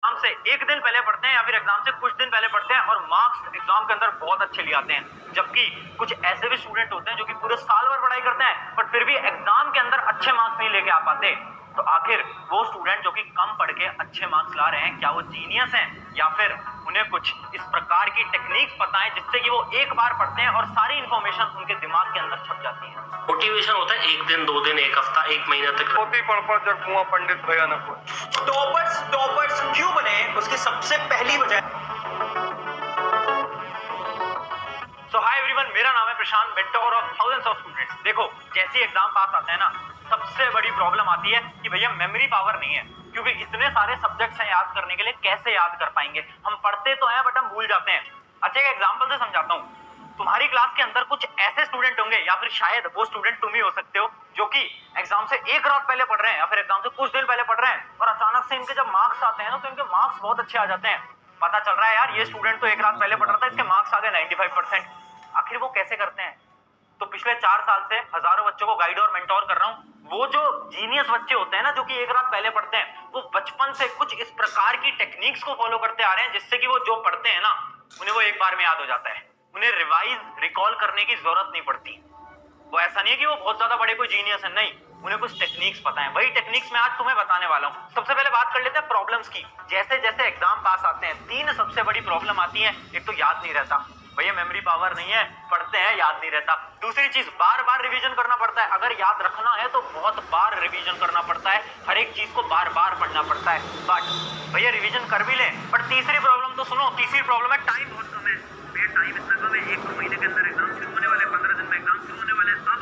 Exam से एक दिन पहले पढ़ते हैं या फिर एग्जाम से कुछ दिन पहले पढ़ते हैं और मार्क्स एग्जाम के अंदर बहुत अच्छे ले आते हैं। जबकि कुछ ऐसे भी स्टूडेंट होते हैं जो कि पूरे साल भर पढ़ाई करते हैं बट फिर भी एग्जाम के अंदर अच्छे मार्क्स नहीं लेके आ पाते। तो आखिर वो स्टूडेंट जो कि कम पढ़ के अच्छे मार्क्स ला रहे हैं, क्या वो जीनियस हैं या फिर उन्हें कुछ इस प्रकार की टेक्निक्स पता है जिससे कि वो एक बार पढ़ते हैं और सारी इंफॉर्मेशन उनके दिमाग के अंदर छप जाती है। मोटिवेशन होता है एक दिन, 2 दिन, एक हफ्ता, 1 महीना तक। पोती पढ़ जब कुआं पंडित भया न कोई। टॉपर्स क्यों बने उसकी सबसे पहली वजह। सो हाय एवरीवन, मेरा नाम है Prashant, mentor of thousands of students. देखो, जैसे एग्जाम पास आते हैं ना, सबसे बड़ी प्रॉब्लम आती है कि भैया मेमोरी पावर नहीं है, क्योंकि इतने सारे सब्जेक्ट्स हैं याद करने के लिए, कैसे याद कर पाएंगे। हम पढ़ते तो हैं बट हम भूल जाते हैं। अच्छा, एक एग्जांपल से समझाता हूँ। तुम्हारी क्लास के अंदर कुछ ऐसे स्टूडेंट होंगे या फिर शायद वो स्टूडेंट तुम ही हो सकते हो जो कि एग्जाम से एक रात पहले पढ़ रहे हैं या फिर एग्जाम से कुछ दिन पहले पढ़ रहे हैं और अचानक से इनके जब मार्क्स आते हैं ना तो इनके मार्क्स बहुत अच्छे आ जाते हैं। पता चल रहा है यार ये स्टूडेंट तो एक रात पहले पढ़ रहा था, इसके मार्क्स आ गए 95%। आखिर वो कैसे करते हैं? तो पिछले 4 साल से हजारों बच्चों को गाइड और मेंटोर कर रहा हूँ। वो जो जीनियस बच्चे होते हैं ना, जो कि एक रात पहले पढ़ते हैं, वो बचपन से कुछ इस प्रकार की टेक्निक्स को फॉलो करते आ रहे हैं जिससे कि वो जो पढ़ते हैं ना उन्हें वो एक बार में याद हो जाता है। उन्हें रिवाइज रिकॉल करने की जरूरत नहीं पड़ती। वो ऐसा नहीं है कि वो बहुत ज्यादा बड़े कोई जीनियस है, नहीं, उन्हें कुछ टेक्निक्स पता है। वही टेक्निक्स मैं आज तुम्हें बताने वाला हूँ। सबसे पहले बात कर लेते हैं प्रॉब्लम्स की। जैसे जैसे एग्जाम पास आते हैं 3 सबसे बड़ी प्रॉब्लम आती है। एक तो याद नहीं रहता, भैया मेमोरी पावर नहीं है, पढ़ते हैं याद नहीं रहता। दूसरी चीज, बार बार रिवीजन करना पड़ता है। अगर याद रखना है तो बहुत बार रिवीजन करना पड़ता है, हर एक चीज को बार बार पढ़ना पड़ता है। बट भैया रिवीजन कर भी ले, बट तीसरी प्रॉब्लम तो सुनो, तीसरी प्रॉब्लम है टाइम बहुत कम है। टाइम इतना कम है, 1-2 महीने के अंदर एग्जाम शुरू होने वाले, 15 दिन में एग्जाम शुरू होने वाले। अब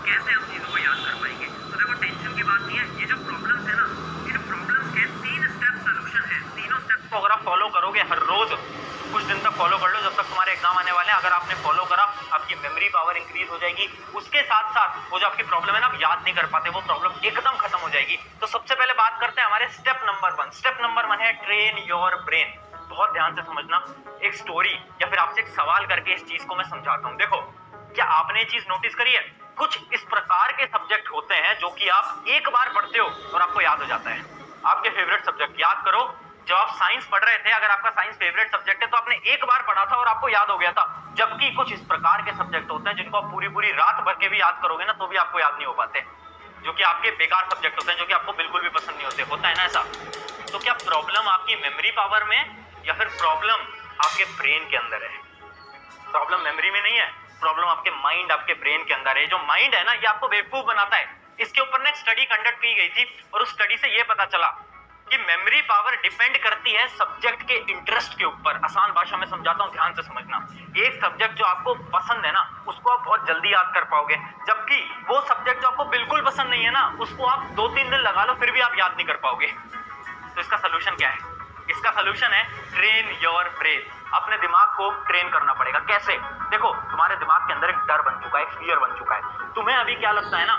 कैसे हम चीजों को याद कर पाएंगे? तो देखो, टेंशन की बात नहीं है। ये जो प्रॉब्लम्स है ना, इन प्रॉब्लम्स के 3 स्टेप सोल्यूशन है। तीनों स्टेप्स को अगर आप फॉलो करोगे, हर रोज कुछ दिन तक फॉलो कर लो, जब तक तुम्हारे एग्जाम आने वाले हैं। अगर आपने फॉलो करा, आपकी मेमोरी पावर इंक्रीज हो जाएगी। उसके साथ साथ वो जो आपकी प्रॉब्लम है ना, आप याद नहीं कर पाते, वो प्रॉब्लम एकदम खत्म हो जाएगी। तो सबसे पहले बात करते हैं हमारे स्टेप नंबर 1। स्टेप नंबर 1 है ट्रेन योर ब्रेन। बहुत ध्यान से समझना। एक स्टोरी या फिर आपसे एक सवाल करके इस चीज को मैं समझाता हूँ। देखो, क्या आपने ये चीज नोटिस करी है? कुछ इस प्रकार के सब्जेक्ट होते हैं जो कि आप एक बार पढ़ते हो और आपको याद हो जाता है। आपके फेवरेट सब्जेक्ट याद करो। जब आप साइंस पढ़ रहे थे, अगर आपका साइंस फेवरेट सब्जेक्ट है तो आपने एक बार पढ़ा था और आपको याद हो गया था। जबकि कुछ इस प्रकार के सब्जेक्ट होते हैं जिनको आप पूरी पूरी रात भर के भी याद करोगे ना तो भी आपको याद नहीं हो पाते, जो कि आपके बेकार सब्जेक्ट होते हैं, जो कि आपको बिल्कुल भी पसंद नहीं होते। होता है ना ऐसा? तो क्या प्रॉब्लम आपकी मेमोरी पावर में या फिर प्रॉब्लम आपके ब्रेन के अंदर है? प्रॉब्लम मेमोरी में नहीं है, प्रॉब्लम आपके माइंड, आपके ब्रेन के अंदर है। जो माइंड है ना, ये आपको बेवकूफ बनाता है। इसके ऊपर ना एक स्टडी कंडक्ट की गई थी और उस स्टडी से ये पता चला कि मेमोरी पावर डिपेंड करती है सब्जेक्ट के इंटरेस्ट के ऊपर। आसान भाषा में समझाता हूँ, ध्यान से समझना। एक सब्जेक्ट जो आपको पसंद है ना, उसको आप बहुत जल्दी याद कर पाओगे, जबकि वो सब्जेक्ट जो आपको बिल्कुल पसंद नहीं है ना, उसको आप 2-3 दिन लगा लो फिर भी आप याद नहीं कर पाओगे। तो इसका सोल्यूशन क्या है? इसका सोल्यूशन है ट्रेन योर ब्रेन। अपने दिमाग को ट्रेन करना पड़ेगा। कैसे? देखो, तुम्हारे दिमाग के अंदर एक डर बन चुका है, एक फियर बन चुका है। तुम्हें अभी क्या लगता है ना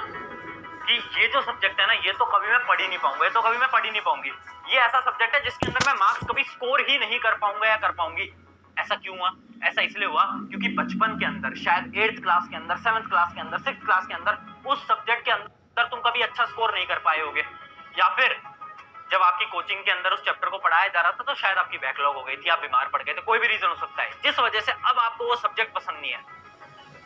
कि ये जो सब्जेक्ट है ना, ये तो कभी मैं पढ़ ही नहीं पाऊंगा, ये तो कभी मैं पढ़ ही नहीं पाऊंगी। ये ऐसा सब्जेक्ट है जिसके अंदर मैं मार्क्स कभी स्कोर ही नहीं कर पाऊंगा या कर पाऊंगी। ऐसा क्यों हुआ? ऐसा इसलिए हुआ क्योंकि बचपन के अंदर, शायद 8th क्लास के अंदर, 7th क्लास के अंदर, 6th क्लास के अंदर, उस सब्जेक्ट के अंदर तुम कभी अच्छा स्कोर नहीं कर पाए होगे। या फिर जब आपकी कोचिंग के अंदर उस चैप्टर को पढ़ाया जा रहा था तो शायद आपकी बैकलॉग हो गई थी, आप बीमार पड़ गए थे, कोई भी रीजन हो सकता है जिस वजह से अब आपको वो सब्जेक्ट पसंद नहीं है।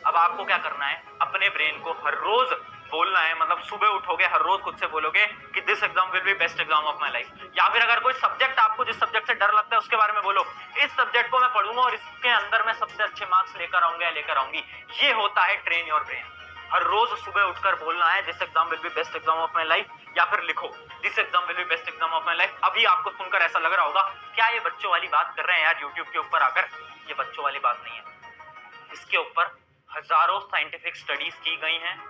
अब आपको क्या करना है? अपने ब्रेन को हर रोज बोलना है, मतलब सुबह उठोगे हर रोज खुद से बोलोगे कि this exam will be best exam of my life. या फिर अगर कोई सब्जेक्ट आपको, जिस सब्जेक्ट से डर लगता है, उसके बारे में बोलो, इस सब्जेक्ट को मैं पढ़ूंगा और इसके अंदर मैं सबसे अच्छे मार्क्स लेकर आऊंगा या लेकर आऊंगी। ये होता है ट्रेन योर ब्रेन। हर रोज सुबह उठकर बोलना है this exam will be best exam of my life, या फिर लिखो this exam will be best exam of my life. अभी आपको सुनकर ऐसा लग रहा होगा क्या ये बच्चों वाली बात कर रहे हैं यार यूट्यूब के ऊपर आकर। ये बच्चों वाली बात नहीं है। इसके ऊपर हजारों साइंटिफिक स्टडीज की गई हैं।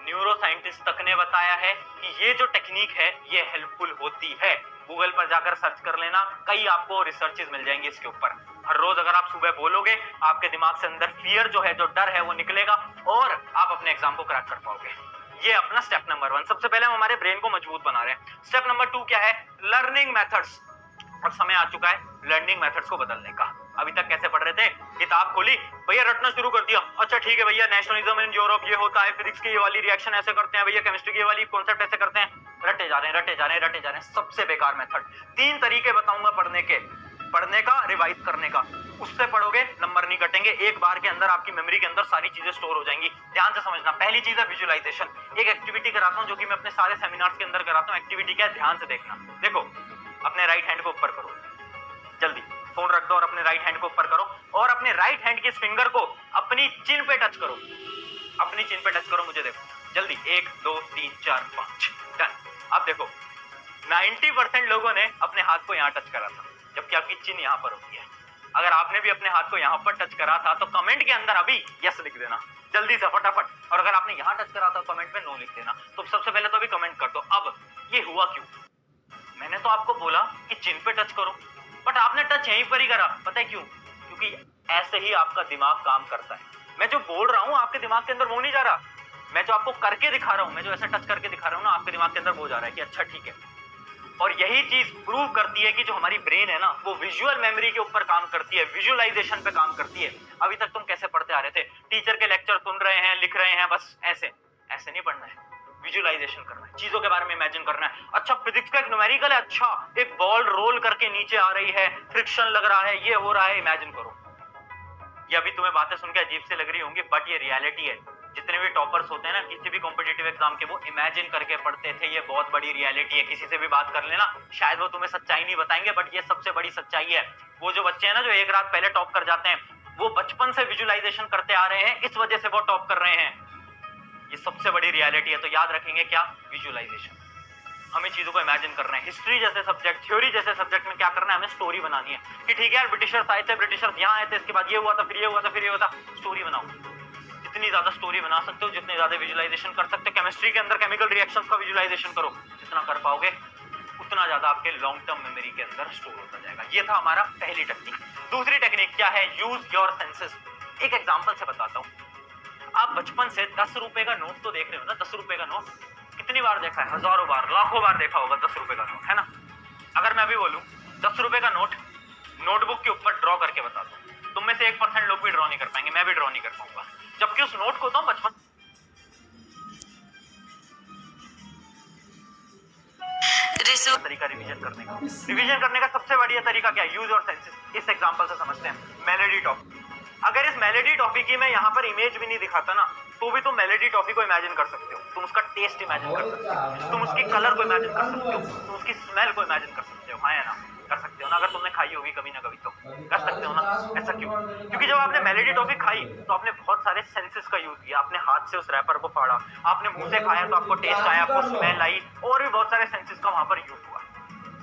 न्यूरो साइंटिस्ट तक ने बताया है कि ये जो टेक्निक है ये हेल्पफुल होती है। गूगल पर जाकर सर्च कर लेना, कई आपको रिसर्चेस मिल जाएंगी इसके ऊपर। हर रोज अगर आप सुबह बोलोगे, आपके दिमाग से अंदर फियर जो है, जो डर है, वो निकलेगा और आप अपने एग्जाम को क्रैक कर पाओगे। ये अपना स्टेप नंबर 1। सबसे पहले हम हमारे ब्रेन को मजबूत बना रहे हैं। स्टेप नंबर 2 क्या है? Learning methods. और समय आ चुका है लर्निंग मेथड्स को बदलने का। अभी तक कैसे पढ़ रहे थे? किताब खोली, भैया रटना शुरू कर दिया। अच्छा ठीक है भैया, नेशनलिज्म इन यूरोप ये होता है, फिजिक्स की ये वाली रिएक्शन ऐसे करते हैं, भैया केमिस्ट्री की ये वाली कॉन्सेप्ट ऐसे करते हैं। रटे जा रहे हैं, सबसे बेकार मेथड। 3 तरीके बताऊंगा पढ़ने का, रिवाइज करने का। उससे पढ़ोगे नंबर नहीं कटेंगे, एक बार के अंदर आपकी मेमोरी के अंदर सारी चीजें स्टोर हो जाएंगी। ध्यान से समझना। पहली चीज है विजुअलाइजेशन। एक एक्टिविटी कराता हूं जो कि मैं अपने सारे सेमिनार्स के अंदर कराता हूं। एक्टिविटी क्या है, ध्यान से देखना। देखो, अपने राइट हैंड को ऊपर करो, जल्दी फोन रख दो और अपने राइट हैंड को ऊपर करो और अपने राइट हैंड के फिंगर को अपनी चिन पे टच करो, अपनी चिन पे टच करो, मुझे देखो जल्दी। 1 2 3 4 5 डन। अब देखो 90% लोगों ने अपने हाथ को यहाँ टच करा था, जबकि आपकी चिन यहाँ पर होती है। अगर आपने भी अपने हाथ को यहाँ पर टच करा था तो कमेंट के अंदर अभी यस लिख देना जल्दी से, फटाफट। और अगर आपने यहाँ टच करा था तो कमेंट में नो लिख देना। तो सबसे पहले तो अभी कमेंट कर दो। अब ये हुआ क्यों? मैंने तो आपको बोला कि चिन पे टच करो, बट आपने टच यहीं पर ही करा। पता है क्यों? क्योंकि ऐसे ही आपका दिमाग काम करता है। मैं जो बोल रहा हूँ आपके दिमाग के अंदर वो नहीं जा रहा, मैं जो आपको करके दिखा रहा हूँ, मैं जो ऐसे टच करके दिखा रहा हूँ ना, आपके दिमाग के अंदर वो जा रहा है कि अच्छा ठीक है। और यही चीज प्रूव करती है कि जो हमारी ब्रेन है ना, वो विजुअल मेमोरी के ऊपर काम करती है, विजुअलाइजेशन पे काम करती है। अभी तक तुम कैसे पढ़ते आ रहे थे? टीचर के लेक्चर सुन रहे हैं, लिख रहे हैं, बस ऐसे ऐसे नहीं पढ़ना है। विजुअलाइजेशन करना है, चीजों के बारे में इमेजिन करना है। अच्छा, फिजिक्स का एक न्यूमेरिकल है, अच्छा एक बॉल रोल करके नीचे आ रही है, फ्रिक्शन लग रहा है, ये हो रहा है, इमेजिन करो। ये अभी तुम्हें बातें सुन के अजीब से लग रही होंगी, बट ये रियलिटी है। जितने भी टॉपर्स होते हैं ना किसी भी कॉम्पिटिटिव एग्जाम के, वो इमेजिन करके पढ़ते थे। ये बहुत बड़ी रियलिटी है। किसी से भी बात कर लेना, शायद वो तुम्हें सच्चाई नहीं बताएंगे, बट ये सबसे बड़ी सच्चाई है। वो जो बच्चे हैं ना जो एक रात पहले टॉप कर जाते हैं, वो बचपन से विजुअलाइजेशन करते आ रहे हैं, इस वजह से वो टॉप कर रहे हैं। ये सबसे बड़ी रियलिटी है। तो याद रखेंगे क्या? विजुअलाइजेशन। हमें चीजों को इमेजिन करना है। हिस्ट्री जैसे सब्जेक्ट, थ्योरी जैसे सब्जेक्ट में क्या करना है? हमें स्टोरी बनानी है कि ठीक है यार, ब्रिटिशर्स आए थे, ब्रिटिशर्स यहाँ आए थे, इसके बाद ये हुआ था, फिर ये हुआ था, फिर ये हुआ था। स्टोरी बनाओ। जितनी ज्यादा स्टोरी बना सकते हो, जितने ज्यादा विजुअलाइजेशन कर सकते हो। केमिस्ट्री के अंदर केमिकल रिएक्शंस का विजुअलाइजेशन करो, जितना कर पाओगे उतना ज्यादा आपके लॉन्ग टर्म मेमोरी के अंदर स्टोर होता जाएगा। ये था हमारा पहली टेक्निक। दूसरी टेक्निक क्या है? Use your senses. एक एग्जांपल से बताता हूँ। आप बचपन से 10 रुपए का नोट तो देख रहे हो ना? 10 रुपए का नोट कितनी बार देखा है? हजारों बार, लाखों बार देखा होगा 10 रुपए का नोट, है ना? अगर मैं अभी बोलूं 10 रुपए का नोट नोटबुक के ऊपर ड्रॉ करके बता दो, तुम में से 1% लोग भी ड्रॉ नहीं कर पाएंगे, मैं भी ड्रॉ नहीं कर पाऊंगा। जबकि उस नोट को तो बचपन तरीका रिवीजन करने का सबसे बढ़िया तरीका क्या है? Use your senses. इस एग्जांपल से समझते हैं। Melody toffee. अगर इस मेलोडी टॉफी की मैं यहाँ पर इमेज भी नहीं दिखाता ना, तो भी तुम मेलोडी टॉफी को इमेजिन कर सकते हो। तुम उसका टेस्ट इमेजिन कर सकते हो, तुम उसकी कलर को इमेजिन कर सकते हो, तुम उसकी स्मेल को इमेजिन कर सकते हो। हाँ या ना? कर सकते हो ना? अगर तुमने खाई होगी कभी ना कभी तो कर सकते हो ना? ऐसा क्यों? क्योंकि जब आपने मेलोडी टॉफी खाई तो आपने बहुत सारे सेंसेस का यूज किया। आपने हाथ से उस रैपर को फाड़ा, आपने मुंह से खाया तो आपको टेस्ट आया, आपको स्मेल आई, और भी बहुत सारे सेंसेस का वहां पर यूज हुआ।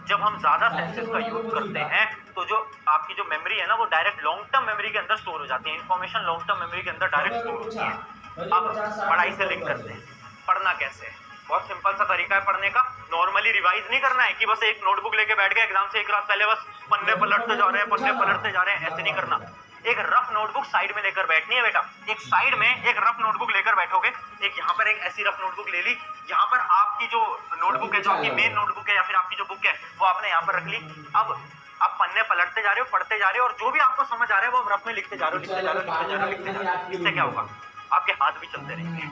जब हम ज्यादा सेंसेस का यूज करते हैं तो जो आपकी जो मेमोरी है ना, वो डायरेक्ट लॉन्ग टर्म मेमोरी के अंदर स्टोर हो जाती है। इंफॉर्मेशन लॉन्ग टर्म मेमोरी के अंदर डायरेक्ट स्टोर होती है। अब पढ़ाई से लिंक करते हैं। पढ़ना कैसे है? बहुत सिंपल सा तरीका है पढ़ने का। नॉर्मली रिवाइज नहीं करना है कि बस एक नोटबुक लेके बैठ गए एग्जाम से एक रात पहले, बस पन्ने पलटते जा रहे हैं, पन्ने पलटते जा रहे हैं, ऐसे नहीं करना। एक रफ नोटबुक साइड में लेकर बैठनी है बेटा। एक साइड में एक रफ नोटबुक लेकर बैठोगे, एक यहाँ पर एक ऐसी रफ नोटबुक ले ली, यहाँ पर आपकी जो नोटबुक है, जो आपकी मेन नोटबुक है या फिर आपकी जो बुक है, वो आपने यहाँ पर रख ली। अब आप पन्ने पलटते जा रहे हो, पढ़ते जा रहे हो, और जो भी आपको समझ आ रहा है वो रफ में लिखते जा रहे हो, लिखते जा रहे हो, लिखते जा रहे हो, लिखते जा रहे हो। इससे क्या होगा? आपके हाथ भी चलते रहेंगे।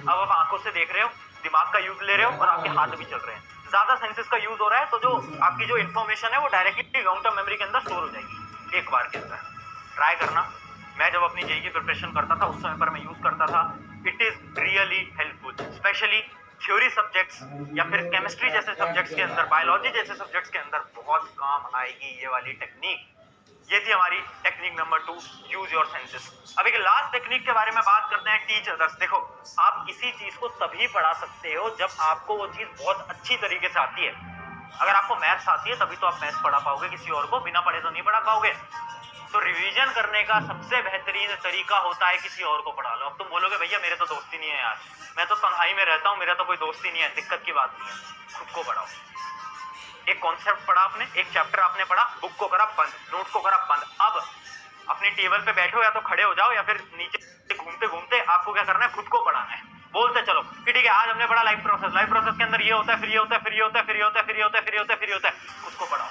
अब आप आंखों से देख रहे हो, दिमाग का यूज ले रहे हो, और आपके हाथ भी चल रहे हैं। ज्यादा सेंसेस का यूज हो रहा है, तो जो आपकी जो इन्फॉर्मेशन है वो डायरेक्टली लॉन्ग टर्म मेमोरी के अंदर स्टोर हो जाएगी एक बार के अंदर। ट्राई करना। मैं जब अपनी जेईई की प्रिपरेशन करता था उस समय पर मैं यूज करता था। It is really helpful, specially theory subjects या फिर केमिस्ट्री जैसे सब्जेक्ट्स के अंदर, बायोलॉजी जैसे सब्जेक्ट्स के अंदर बहुत काम आएगी ये वाली टेक्निक। ये थी हमारी technique number 2, use your senses. अब एक लास्ट टेक्निक के बारे में बात करते हैं, टीच अदर्स। देखो, आप किसी चीज को तभी पढ़ा सकते हो जब आपको वो चीज बहुत अच्छी तरीके से आती है। अगर आपको मैथ्स आती है तभी तो आप मैथ्स पढ़ा पाओगे, किसी और को बिना पढ़े तो नहीं पढ़ा पाओगे। तो रिवीजन करने का सबसे बेहतरीन तरीका होता है किसी और को पढ़ा लो। अब तुम बोलोगे भैया मेरे तो दोस्त ही नहीं है यार, मैं तो तन्हाई में रहता हूँ, मेरा तो कोई दोस्त ही नहीं है। दिक्कत की बात नहीं है, खुद को पढ़ाओ। एक कॉन्सेप्ट पढ़ा आपने, एक चैप्टर आपने पढ़ा, बुक को करा बंद, नोट को करा बंद। अब अपनी टेबल पे बैठो, या तो खड़े हो जाओ या फिर नीचे घूमते घूमते आपको क्या करना है? खुद को पढ़ाना है। बोलते चलो कि ठीक है आज हमने पढ़ा लाइफ प्रोसेस, लाइफ प्रोसेस के अंदर ये होता है, फिर ये होता है, फिर ये होता है, फिर ये होता है, फिर ये होता है, फिर ये होता है, फिर ये होता है। खुद को पढ़ाओ।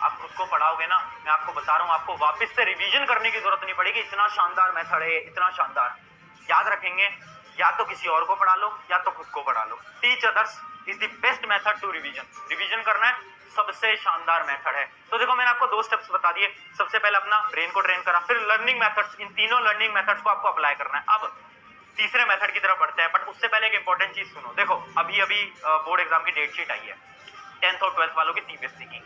आप खुद को पढ़ाओगे ना, मैं आपको बता रहा हूँ, आपको वापस से रिवीजन करने की जरूरत नहीं पड़ेगी। इतना शानदार मेथड है, इतना शानदार। याद रखेंगे, या तो किसी और को पढ़ा लो या तो खुद को पढ़ा लो। Teach others, is the best method to revision. Revision करना है सबसे शानदार मेथड है। तो देखो मैंने आपको 2 स्टेप्स बता दिए। सबसे पहले अपना ब्रेन को ट्रेन करा, फिर लर्निंग मेथड्स, इन तीनों लर्निंग मेथड्स को आपको अप्लाई करना है। अब तीसरे मेथड की तरफ बढ़ते हैं, बट उससे पहले एक इंपॉर्टेंट चीज सुनो। देखो अभी बोर्ड एग्जाम की डेट शीट आई है 10th और 12th वालों की सीबीएसई की।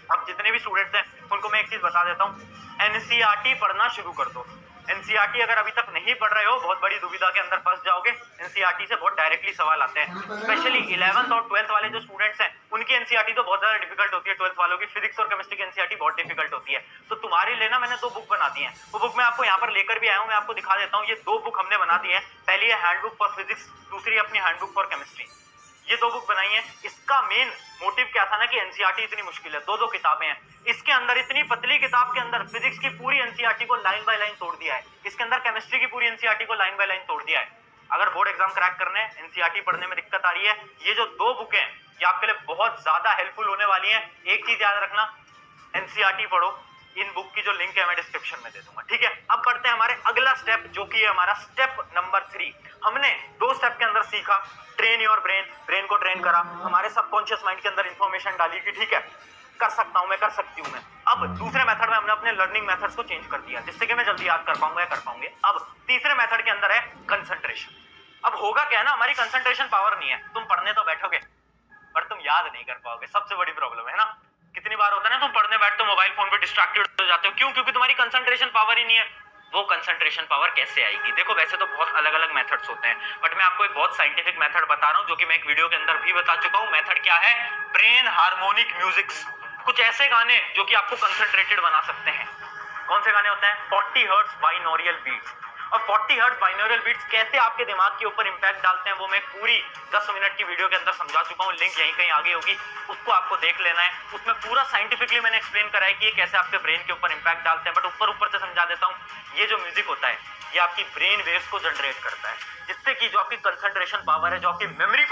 अब जितने भी स्टूडेंट्स हैं उनको मैं एक चीज बता देता हूँ, एनसीईआरटी पढ़ना शुरू कर दो। एनसीईआरटी अगर अभी तक नहीं पढ़ रहे हो, बहुत बड़ी दुविधा के अंदर फंस जाओगे। एनसीईआरटी से बहुत डायरेक्टली सवाल आते हैं, स्पेशली 11th और 12th वाले जो स्टूडेंट्स हैं उनकी एनसीईआरटी तो बहुत ज्यादा डिफिकल्ट होती है। 12th वालों की फिजिक्स और केमिस्ट्री की एनसीईआरटी बहुत डिफिकल्ट होती है। तो तुम्हारे लिए ना मैंने 2 बुक बना दी है, वो बुक मैं आपको यहाँ पर लेकर भी आया हूँ, मैं आपको दिखा देता हूँ। ये 2 बुक हमने बना दी है, पहली है हैंडबुक फॉर फिजिक्स, दूसरी अपनी हैंडबुक फॉर केमिस्ट्री। ये 2 बुक बनाई है। इसका मेन मोटिव क्या था ना कि एनसीईआरटी इतनी मुश्किल है, 2 किताबें हैं, इसके अंदर इतनी पतली किताब के अंदर फिजिक्स की पूरी एनसीईआरटी को लाइन बाय लाइन तोड़ दिया है, इसके अंदर केमिस्ट्री की पूरी एनसीईआरटी को लाइन बाय लाइन तोड़ दिया है। अगर बोर्ड एग्जाम क्रैक करने हैं, एनसीईआरटी पढ़ने में दिक्कत आ रही है, ये जो 2 बुक हैं ये आपके लिए बहुत ज्यादा हेल्पफुल होने वाली है। एक चीज याद रखना, एनसीईआरटी पढ़ो, इन बुक की जो लिंक है मैं डिस्क्रिप्शन में दे दूंगा, ठीक है। अब बढ़ते हैं हमारे अगला स्टेप, जो कि है हमारा स्टेप नंबर 3। हमने 2 स्टेप के अंदर सीखा, ट्रेन योर ब्रेन, ब्रेन को ट्रेन करा, हमारे सबकॉन्शियस माइंड के अंदर इंफॉर्मेशन डाली कि ठीक है कर सकता हूं मैं, कर सकती हूं मैं। अब दूसरे मेथड में हमने अपने लर्निंग मेथड्स को चेंज कर दिया, जिससे कि मैं जल्दी याद कर पाऊंगा या कर पाऊंगे। अब तीसरे मेथड के अंदर है कंसंट्रेशन। अब होगा क्या है ना, हमारी कंसंट्रेशन पावर नहीं है, तुम पढ़ने तो बैठोगे पर तुम याद नहीं कर पाओगे, सबसे बड़ी प्रॉब्लम है ना। कितनी बार होता है ना, तुम पढ़ने बैठते हो मोबाइल फोन पे डिस्ट्रैक्टेड हो जाते हो, क्यों? क्योंकि तुम्हारी कंसंट्रेशन पावर ही नहीं है। वो कंसंट्रेशन पावर कैसे आएगी? देखो वैसे तो बहुत अलग अलग मेथड्स होते हैं, बट मैं आपको एक बहुत साइंटिफिक मेथड बता रहा हूं, जो कि मैं एक वीडियो के अंदर भी बता चुका हूं। मेथड क्या है? Brain harmonic musics. कुछ ऐसे गाने जो कि आपको कंसंट्रेटेड बना सकते हैं। कौन से गाने होते हैं? 40 हर्ट्ज बाइनोरियल बीट्स। और 40 हर्ट्ज बाइनोरियल बीट्स कैसे आपके दिमाग के ऊपर इंपैक्ट डालते हैं, वो मैं पूरी 10 मिनट की वीडियो के अंदर समझा चुका हूँ, लिंक यहीं कहीं आगे होगी, उसको आपको देख लेना है। उसमें पूरा साइंटिफिकली मैंने एक्सप्लेन करा है कि ये कैसे आपके ब्रेन के ऊपर इंपैक्ट डालते हैं, बट ऊपर ऊपर से समझा देता हूँ। ये जो म्यूजिक होता है ये आपकी ब्रेन वेव्स को जनरेट करता है, जिससे कि जो आपकी कंसंट्रेशन पावर है, जो आपकी मेमोरी